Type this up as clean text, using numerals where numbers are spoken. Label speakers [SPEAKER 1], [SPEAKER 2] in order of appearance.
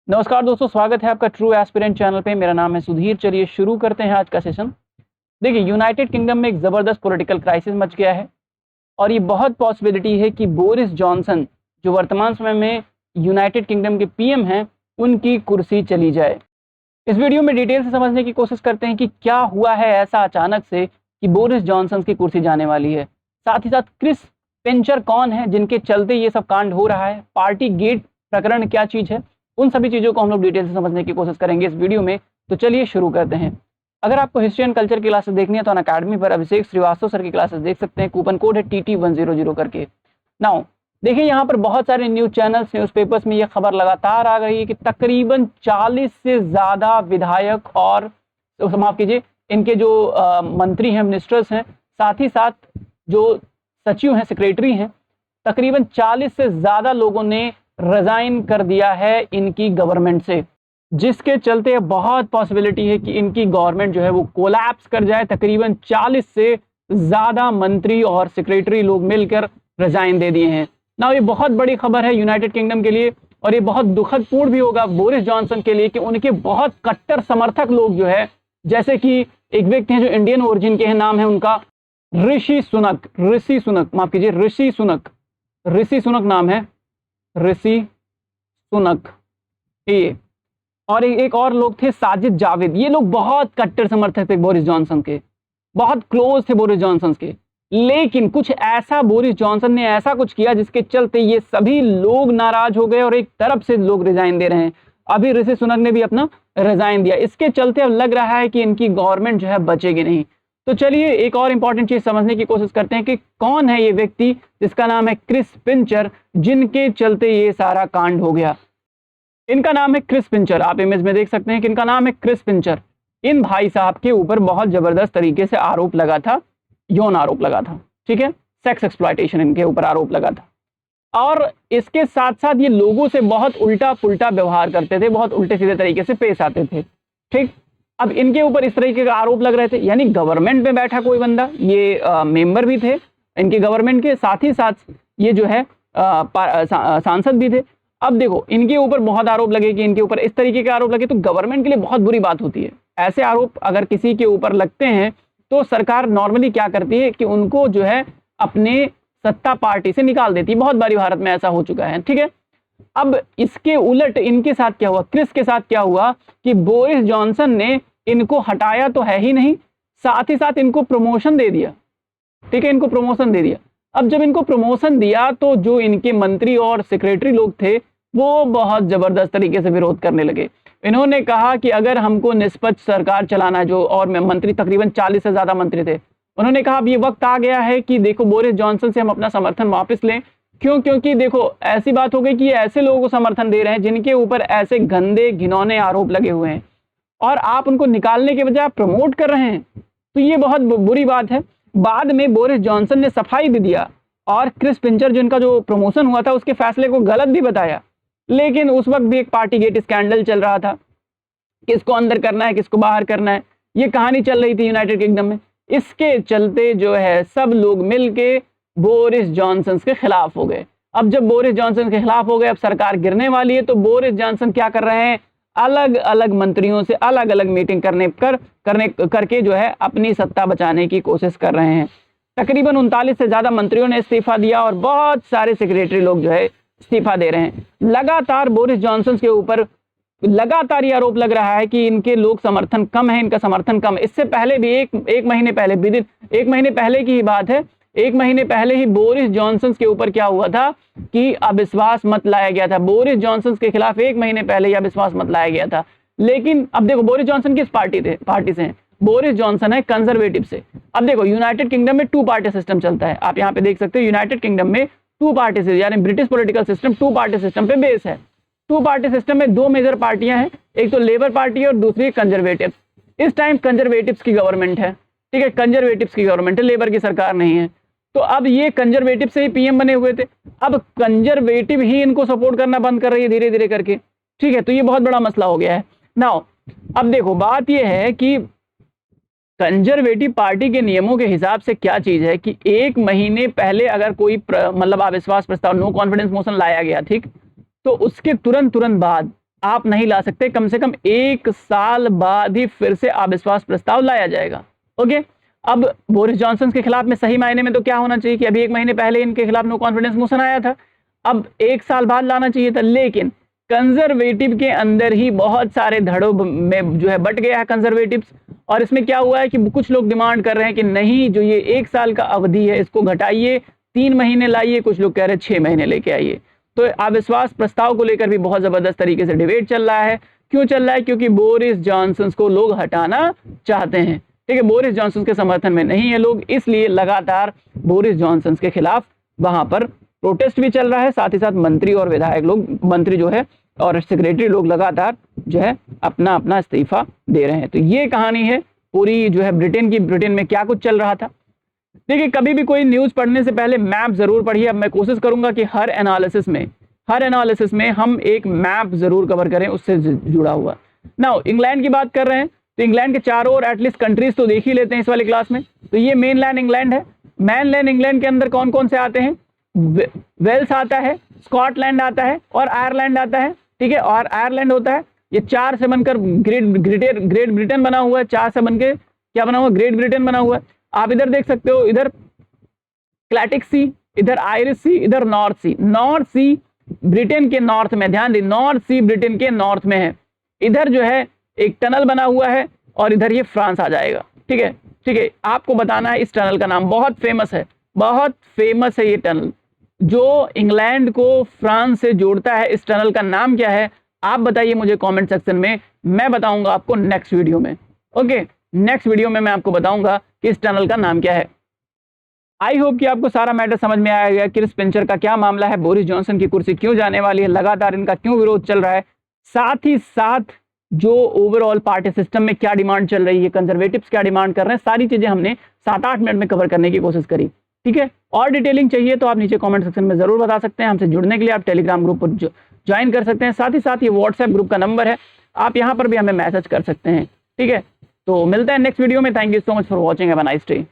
[SPEAKER 1] नमस्कार दोस्तों, स्वागत है आपका ट्रू एस्पिरेंट चैनल पे। मेरा नाम है सुधीर। चलिए शुरू करते हैं आज का सेशन। देखिए, यूनाइटेड किंगडम में एक ज़बरदस्त पॉलिटिकल क्राइसिस मच गया है और ये बहुत पॉसिबिलिटी है कि बोरिस जॉनसन, जो वर्तमान समय में यूनाइटेड किंगडम के पीएम हैं, उनकी कुर्सी चली जाए। इस वीडियो में डिटेल से समझने की कोशिश करते हैं कि क्या हुआ है ऐसा अचानक से कि बोरिस जॉनसन की कुर्सी जाने वाली है। साथ ही साथ क्रिस स्पेंसर कौन है जिनके चलते ये सब कांड हो रहा है, पार्टी गेट प्रकरण क्या चीज़ है, उन सभी चीज़ों को हम लोग डिटेल से समझने की कोशिश करेंगे इस वीडियो में। तो चलिए शुरू करते हैं। अगर आपको हिस्ट्री एंड कल्चर की क्लासेस देखनी है तो अनअकैडमी पर अभिषेक श्रीवास्तव सर की क्लासेस देख सकते हैं। कूपन कोड है TT100 करके। नाउ देखिए, यहाँ पर बहुत सारे न्यूज़ चैनल्स, न्यूज़पेपर्स में ये खबर लगातार आ रही है कि तकरीबन 40 से ज़्यादा विधायक और माफ़ कीजिए, इनके जो मंत्री हैं, मिनिस्टर्स हैं, साथ ही साथ जो सचिव हैं, सेक्रेटरी हैं, तकरीबन 40 से ज़्यादा लोगों ने रिजाइन कर दिया है इनकी गवर्नमेंट से, जिसके चलते बहुत पॉसिबिलिटी है कि इनकी गवर्नमेंट जो है वो कोलैप्स कर जाए। तकरीबन 40 से ज़्यादा मंत्री और सेक्रेटरी लोग मिलकर रिजाइन दे दिए हैं। ना ये बहुत बड़ी खबर है यूनाइटेड किंगडम के लिए और ये बहुत दुखदपूर्ण भी होगा बोरिस जॉनसन के लिए कि उनके बहुत कट्टर समर्थक लोग जो है, जैसे कि एक व्यक्ति हैं जो इंडियन ओरिजिन के हैं, नाम है उनका ऋषि सुनक, माफ कीजिए, ऋषि सुनक नाम है, ऋषि सुनक। ये और एक और लोग थे साजिद जावेद। ये लोग बहुत कट्टर समर्थक थे बोरिस जॉनसन के, बहुत क्लोज थे बोरिस जॉनसन के। लेकिन कुछ ऐसा बोरिस जॉनसन ने ऐसा कुछ किया जिसके चलते ये सभी लोग नाराज हो गए और एक तरफ से लोग रिजाइन दे रहे हैं। अभी ऋषि सुनक ने भी अपना रिजाइन दिया। इसके चलते अब लग रहा है कि इनकी गवर्नमेंट जो है बचेगी नहीं। तो चलिए एक और इंपॉर्टेंट चीज समझने की कोशिश करते हैं कि कौन है ये व्यक्ति जिसका नाम है क्रिस स्पेंसर, जिनके चलते ये सारा कांड हो गया। इनका नाम है क्रिस स्पेंसर। आप इमेज में देख सकते हैं कि इनका नाम है क्रिस स्पेंसर। इन भाई साहब के ऊपर बहुत जबरदस्त तरीके से आरोप लगा था, यौन आरोप लगा था, ठीक है, सेक्स एक्सप्लॉयटेशन इनके ऊपर आरोप लगा था। और इसके साथ साथ ये लोगों से बहुत उल्टा पुल्टा व्यवहार करते थे, बहुत उल्टे सीधे तरीके से पेश आते थे, ठीक। अब इनके ऊपर इस तरीके का आरोप लग रहे थे, यानी गवर्नमेंट में बैठा कोई बंदा, ये मेंबर भी थे इनकी गवर्नमेंट के, साथ ही साथ ये जो है सांसद भी थे। अब देखो, इनके ऊपर बहुत आरोप लगे कि इनके ऊपर इस तरीके के आरोप लगे तो गवर्नमेंट के लिए बहुत बुरी बात होती है। ऐसे आरोप अगर किसी के ऊपर लगते हैं तो सरकार नॉर्मली क्या करती है कि उनको जो है अपने सत्ता पार्टी से निकाल देती है। बहुत बारी भारत में ऐसा हो चुका है, ठीक है। अब इसके उलट इनके साथ क्या हुआ, क्रिस के साथ क्या हुआ कि बोरिस जॉनसन ने इनको हटाया तो है ही नहीं, साथ ही साथ इनको प्रमोशन दे दिया, ठीक है, इनको प्रमोशन दे दिया। अब जब इनको प्रमोशन दिया तो जो इनके मंत्री और सेक्रेटरी लोग थे वो बहुत जबरदस्त तरीके से विरोध करने लगे। इन्होंने कहा कि अगर हमको निष्पक्ष सरकार चलाना है, जो और मंत्री तकरीबन 40 से ज्यादा मंत्री थे, उन्होंने कहा अब ये वक्त आ गया है कि देखो बोरिस जॉनसन से हम अपना समर्थन वापस लें। क्यों? क्योंकि देखो ऐसी बात हो गई कि ऐसे लोगों को समर्थन दे रहे हैं जिनके ऊपर ऐसे गंदे घिनौने आरोप लगे हुए हैं और आप उनको निकालने के बजाय आप प्रमोट कर रहे हैं, तो ये बहुत बुरी बात है। बाद में बोरिस जॉनसन ने सफाई भी दिया और क्रिस स्पेंसर जिनका जो प्रमोशन हुआ था उसके फैसले को गलत भी बताया। लेकिन उस वक्त भी एक पार्टी गेट स्कैंडल चल रहा था, किसको अंदर करना है किसको बाहर करना है, ये कहानी चल रही थी यूनाइटेड किंगडम में। इसके चलते जो है सब लोग मिलके बोरिस जॉनसन के खिलाफ हो गए। अब जब बोरिस जॉनसन के खिलाफ हो गए, अब सरकार गिरने वाली है, तो बोरिस जॉनसन क्या कर रहे हैं, अलग अलग मंत्रियों से अलग अलग मीटिंग करके जो है अपनी सत्ता बचाने की कोशिश कर रहे हैं। तकरीबन 39 से ज्यादा मंत्रियों ने इस्तीफा दिया और बहुत सारे सेक्रेटरी लोग जो है इस्तीफा दे रहे हैं। लगातार बोरिस जॉनसन के ऊपर लगातार ये आरोप लग रहा है कि इनके लोग समर्थन कम है, इनका समर्थन कम है। इससे पहले भी एक महीने पहले की ही बात है, एक महीने पहले ही बोरिस जॉनसन के ऊपर क्या हुआ था कि अविश्वास मत लाया गया था। बोरिस जॉनसन के खिलाफ एक महीने पहले ही अविश्वास मत लाया गया था। लेकिन अब देखो बोरिस जॉनसन किस पार्टी से हैं, बोरिस जॉनसन है कंजर्वेटिव से। अब देखो यूनाइटेड किंगडम में 2 पार्टी सिस्टम चलता है, आप यहाँ पे देख सकते हो यूनाइटेड किंगडम में 2 पार्टी सिस्टम, यानी British political system 2 party system पे बेस है। 2 पार्टी सिस्टम में 2 मेजर पार्टियां हैं, एक तो लेबर पार्टी है और दूसरी कंजर्वेटिव। इस टाइम कंजर्वेटिव्स की गवर्नमेंट है, ठीक है, कंजर्वेटिव्स की गवर्नमेंट है, लेबर की सरकार नहीं है। तो अब ये कंजर्वेटिव से ही पीएम बने हुए थे, अब कंजर्वेटिव ही इनको सपोर्ट करना बंद कर रही है धीरे धीरे करके, ठीक है। तो ये बहुत बड़ा मसला हो गया है। नाउ अब देखो बात ये है कि कंजर्वेटिव पार्टी के नियमों के हिसाब से क्या चीज है कि 1 महीने पहले अगर कोई मतलब अविश्वास प्रस्ताव, नो कॉन्फिडेंस मोशन लाया गया, ठीक, तो उसके तुरंत बाद आप नहीं ला सकते, कम से कम 1 साल बाद ही फिर से अविश्वास प्रस्ताव लाया जाएगा। ओके, अब बोरिस जॉनसन के खिलाफ में सही मायने में तो क्या होना चाहिए कि अभी 1 महीने पहले इनके खिलाफ नो कॉन्फिडेंस मोशन आया था, अब 1 साल बाद लाना चाहिए था, लेकिन कंजर्वेटिव के अंदर ही बहुत सारे धड़ों में जो है बट गया है कंजर्वेटिव्स, और इसमें क्या हुआ है कि कुछ लोग डिमांड कर रहे हैं कि नहीं, जो ये 1 साल का अवधि है इसको घटाइए, 3 महीने लाइए, कुछ लोग कह रहे हैं 6 महीने लेके आइए। तो अविश्वास प्रस्ताव को लेकर भी बहुत जबरदस्त तरीके से डिबेट चल रहा है। क्यों चल रहा है? क्योंकि बोरिस जॉनसन को लोग हटाना चाहते हैं। ठीक है, बोरिस जॉनसन के समर्थन में नहीं है लोग, इसलिए लगातार बोरिस जॉनसन के खिलाफ वहां पर प्रोटेस्ट भी चल रहा है। साथ ही साथ मंत्री और विधायक लोग, मंत्री जो है और सेक्रेटरी लोग लगातार जो है अपना अपना इस्तीफा दे रहे हैं। तो ये कहानी है पूरी जो है ब्रिटेन की। ब्रिटेन में क्या कुछ चल रहा था। देखिए, कभी भी कोई न्यूज़ पढ़ने से पहले मैप जरूर पढ़िए। अब मैं कोशिश करूंगा कि हर एनालिसिस में हम एक मैप जरूर कवर करें उससे जुड़ा हुआ। नाउ इंग्लैंड की बात कर रहे हैं तो इंग्लैंड के चारों ओर एटलीस्ट कंट्रीज तो देख ही लेते हैं इस वाली क्लास में। तो ये मेनलैंड इंग्लैंड है। मेनलैंड इंग्लैंड के अंदर कौन कौन से आते हैं? वेल्स आता है, स्कॉटलैंड आता है और आयरलैंड आता है। ठीक है, और आयरलैंड होता है, ये 4 से बनकर ग्रेट ब्रिटेन बना हुआ है। 4 से बनकर क्या बना हुआ? ग्रेट ब्रिटेन बना हुआ है। आप इधर देख सकते हो, इधर क्लैटिक सी, इधर आयरिश सी, इधर नॉर्थ सी। नॉर्थ सी ब्रिटेन के नॉर्थ में, ध्यान दें, नॉर्थ सी ब्रिटेन के नॉर्थ में है। इधर जो है एक टनल बना हुआ है और इधर ये फ्रांस आ जाएगा। ठीक है, ठीक है, आपको बताना है इस टनल का नाम, बहुत फेमस है, बहुत फेमस है ये टनल जो इंग्लैंड को फ्रांस से जोड़ता है। इस टनल का नाम क्या है आप बताइए मुझे कमेंट सेक्शन में, मैं बताऊंगा आपको नेक्स्ट वीडियो में। ओके, नेक्स्ट वीडियो में मैं आपको बताऊंगा कि इस टनल का नाम क्या है। आई होप कि आपको सारा मैटर समझ में आया गया। क्रिस स्पेंसर का क्या मामला है, बोरिस जॉनसन की कुर्सी क्यों जाने वाली है, लगातार इनका क्यों विरोध चल रहा है, साथ ही साथ जो ओवरऑल पार्टी सिस्टम में क्या डिमांड चल रही है, कंजर्वेटिव्स क्या डिमांड कर रहे हैं, सारी चीजें हमने 7-8 मिनट में कवर करने की कोशिश करी। ठीक है, और डिटेलिंग चाहिए तो आप नीचे कमेंट सेक्शन में जरूर बता सकते हैं। हमसे जुड़ने के लिए आप टेलीग्राम ग्रुप पर ज्वाइन कर सकते हैं। साथ ही साथ ये व्हाट्सएप ग्रुप का नंबर है, आप यहाँ पर भी हमें मैसेज कर सकते हैं। ठीक है, तो मिलते हैं नेक्स्ट वीडियो में। Thank you so much for watching, have a nice day.